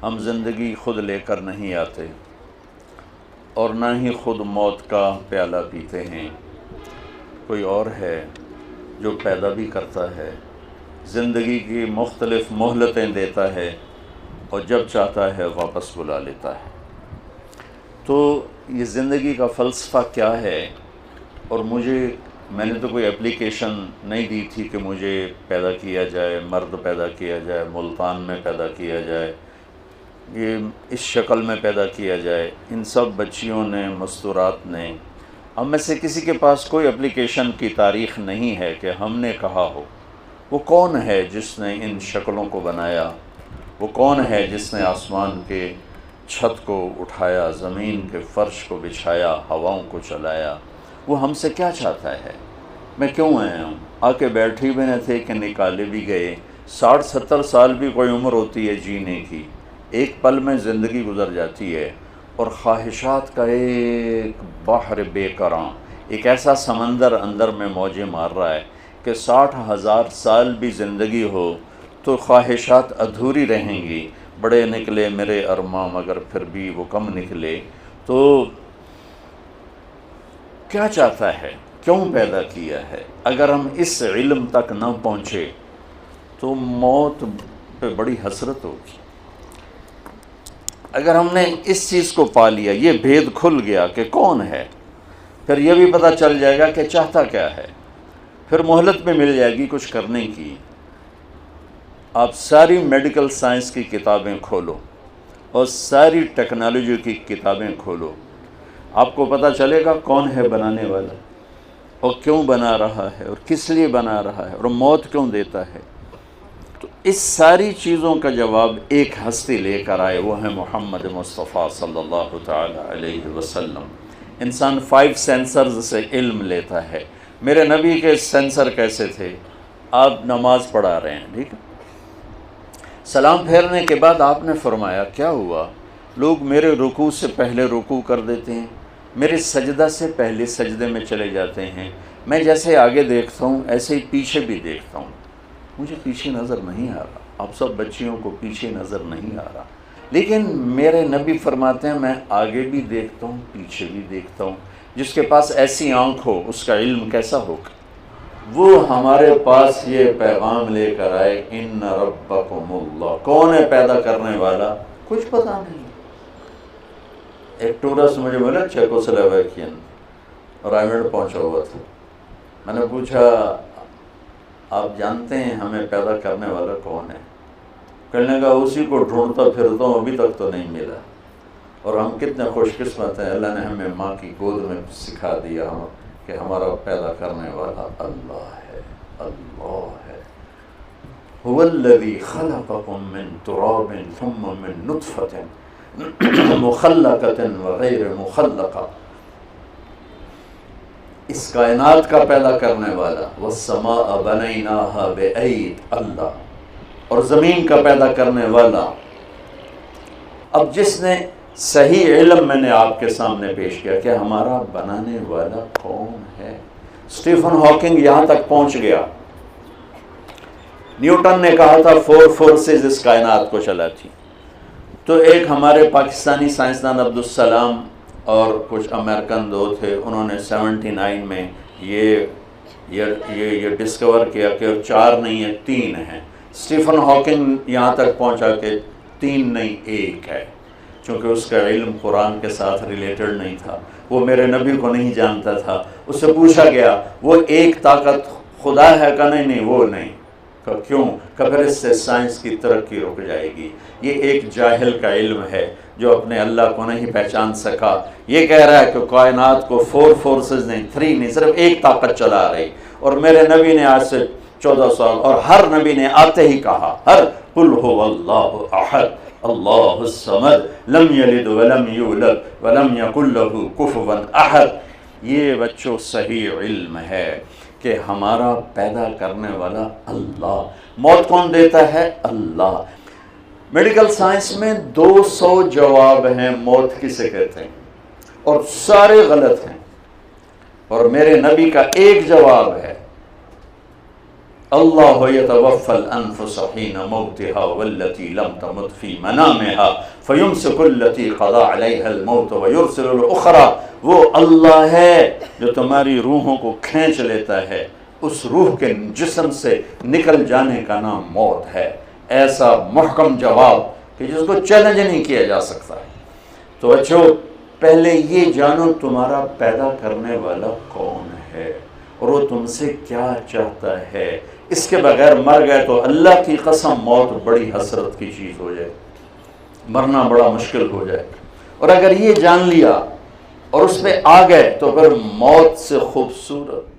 ہم زندگی خود لے کر نہیں آتے اور نہ ہی خود موت کا پیالہ پیتے ہیں، کوئی اور ہے جو پیدا بھی کرتا ہے، زندگی کی مختلف مہلتیں دیتا ہے اور جب چاہتا ہے واپس بلا لیتا ہے۔ تو یہ زندگی کا فلسفہ کیا ہے؟ اور میں نے تو کوئی اپلیکیشن نہیں دی تھی کہ مجھے پیدا کیا جائے، مرد پیدا کیا جائے، ملتان میں پیدا کیا جائے، یہ اس شکل میں پیدا کیا جائے۔ ان سب بچیوں نے، مستورات نے، ہم میں سے کسی کے پاس کوئی اپلیکیشن کی تاریخ نہیں ہے کہ ہم نے کہا ہو وہ کون ہے جس نے ان شکلوں کو بنایا، وہ کون ہے جس نے آسمان کے چھت کو اٹھایا، زمین کے فرش کو بچھایا، ہواؤں کو چلایا، وہ ہم سے کیا چاہتا ہے؟ میں کیوں آیا ہوں؟ آ کے بیٹھی بھی نہ تھے کہ نکالے بھی گئے۔ 60-70 سال بھی کوئی عمر ہوتی ہے جینے کی، ایک پل میں زندگی گزر جاتی ہے، اور خواہشات کا ایک بحر بے کراں، ایک ایسا سمندر اندر میں موجیں مار رہا ہے کہ 60,000 سال بھی زندگی ہو تو خواہشات ادھوری رہیں گی۔ بڑے نکلے میرے ارماں مگر پھر بھی وہ کم نکلے۔ تو کیا چاہتا ہے؟ کیوں پیدا کیا ہے؟ اگر ہم اس علم تک نہ پہنچے تو موت پہ بڑی حسرت ہوگی۔ اگر ہم نے اس چیز کو پا لیا، یہ بھید کھل گیا کہ کون ہے، پھر یہ بھی پتہ چل جائے گا کہ چاہتا کیا ہے، پھر مہلت بھی مل جائے گی کچھ کرنے کی۔ آپ ساری میڈیکل سائنس کی کتابیں کھولو اور ساری ٹیکنالوجی کی کتابیں کھولو، آپ کو پتہ چلے گا کون ہے بنانے والا، اور کیوں بنا رہا ہے، اور کس لیے بنا رہا ہے، اور موت کیوں دیتا ہے۔ تو اس ساری چیزوں کا جواب ایک ہستی لے کر آئے، وہ ہے محمد مصطفیٰ صلی اللہ تعالی علیہ وسلم۔ انسان 5 سینسرز سے علم لیتا ہے۔ میرے نبی کے سینسر کیسے تھے؟ آپ نماز پڑھا رہے ہیں، ٹھیک ہے، سلام پھیرنے کے بعد آپ نے فرمایا کیا ہوا؟ لوگ میرے رکوع سے پہلے رکوع کر دیتے ہیں، میرے سجدہ سے پہلے سجدے میں چلے جاتے ہیں، میں جیسے آگے دیکھتا ہوں ایسے ہی پیچھے بھی دیکھتا ہوں، مجھے پیچھے نظر نہیں آ رہا۔ آپ سب بچیوں کو پیچھے نظر نہیں آ رہا، لیکن میرے نبی فرماتے ہیں میں آگے بھی دیکھتا ہوں، پیچھے بھی دیکھتا ہوں۔ جس کے پاس ایسی آنکھ ہو اس کا علم کیسا ہوگا؟ وہ ہمارے پاس یہ پیغام لے کر آئے، ان ربکم اللہ۔ کون ہے پیدا کرنے والا؟ کچھ پتہ نہیں۔ ایک ٹورسٹ مجھے بولا چیکوسلوواکین اور آئیلینڈ پہنچا ہوا تھا، میں نے پوچھا آپ جانتے ہیں ہمیں پیدا کرنے والا کون ہے؟ کہنے لگا اسی کو ڈھونڈتا پھرتا ہوں، ابھی تک تو نہیں ملا۔ اور ہم کتنے خوش قسمت ہیں، اللہ نے ہمیں ماں کی گود میں سکھا دیا کہ ہمارا پیدا کرنے والا اللہ ہے، اللہ ہے۔ هو الذی خلقکم من تراب ثم من نطفة مخلقۃ وغیر مخلقہ۔ اس کائنات کا پیدا کرنے والا، والسماء بنیناہا بأید، اللہ، اور زمین کا پیدا کرنے والا۔ اب جس نے صحیح علم میں نے آپ کے سامنے پیش کیا کہ ہمارا بنانے والا کون ہے۔ اسٹیفن ہاکنگ یہاں تک پہنچ گیا۔ نیوٹن نے کہا تھا 4 فورسز اس کائنات کو چلاتی، تو ایک ہمارے پاکستانی سائنسدان عبدالسلام اور کچھ امریکن دو تھے، انہوں نے 79 میں یہ ڈسکور کیا کہ 4 نہیں ہیں، 3 ہیں۔ اسٹیفن ہاکنگ یہاں تک پہنچا کہ 3 نہیں 1 ہے، چونکہ اس کا علم قرآن کے ساتھ ریلیٹڈ نہیں تھا، وہ میرے نبی کو نہیں جانتا تھا۔ اس سے پوچھا گیا وہ ایک طاقت خدا ہے کہ نہیں؟ وہ نہیں۔ کیوں؟ کہ پھر اس سے سائنس کی ترقی رک جائے گی۔ یہ ایک جاہل کا علم ہے جو اپنے اللہ کو نہیں پہچان سکا۔ یہ کہہ رہا ہے کہ کائنات کو 4 فورسز نہیں، 3 نہیں، صرف ایک طاقت چلا رہی۔ اور میرے نبی نے آج سے 14 سال، اور ہر نبی نے آتے ہی کہا، ہر قل هو اللہ احد اللہ الصمد لم یلد ولم یولد ولم یکن له کفوا احد۔ یہ بچوں صحیح علم ہے کہ ہمارا پیدا کرنے والا اللہ۔ موت کون دیتا ہے؟ اللہ۔ میڈیکل سائنس میں 200 جواب ہیں موت کسے کہتے ہیں، اور سارے غلط ہیں، اور میرے نبی کا ایک جواب ہے اللہ یتوفی الانفس حین موتها والتی لم تمت فی منامها فیمسک التی قضى علیها الموت ویرسل الاخرى، وہ اللہ ہے جو تمہاری روحوں کو کھینچ لیتا ہے، اس روح کے جسم سے نکل جانے کا نام موت ہے۔ ایسا محکم جواب کہ جس کو چیلنج نہیں کیا جا سکتا۔ تو بچوں، پہلے یہ جانو تمہارا پیدا کرنے والا کون ہے اور وہ تم سے کیا چاہتا ہے۔ اس کے بغیر مر گئے تو اللہ کی قسم موت بڑی حسرت کی چیز ہو جائے، مرنا بڑا مشکل ہو جائے۔ اور اگر یہ جان لیا اور اس پہ آ گئے تو پھر موت سے خوبصورت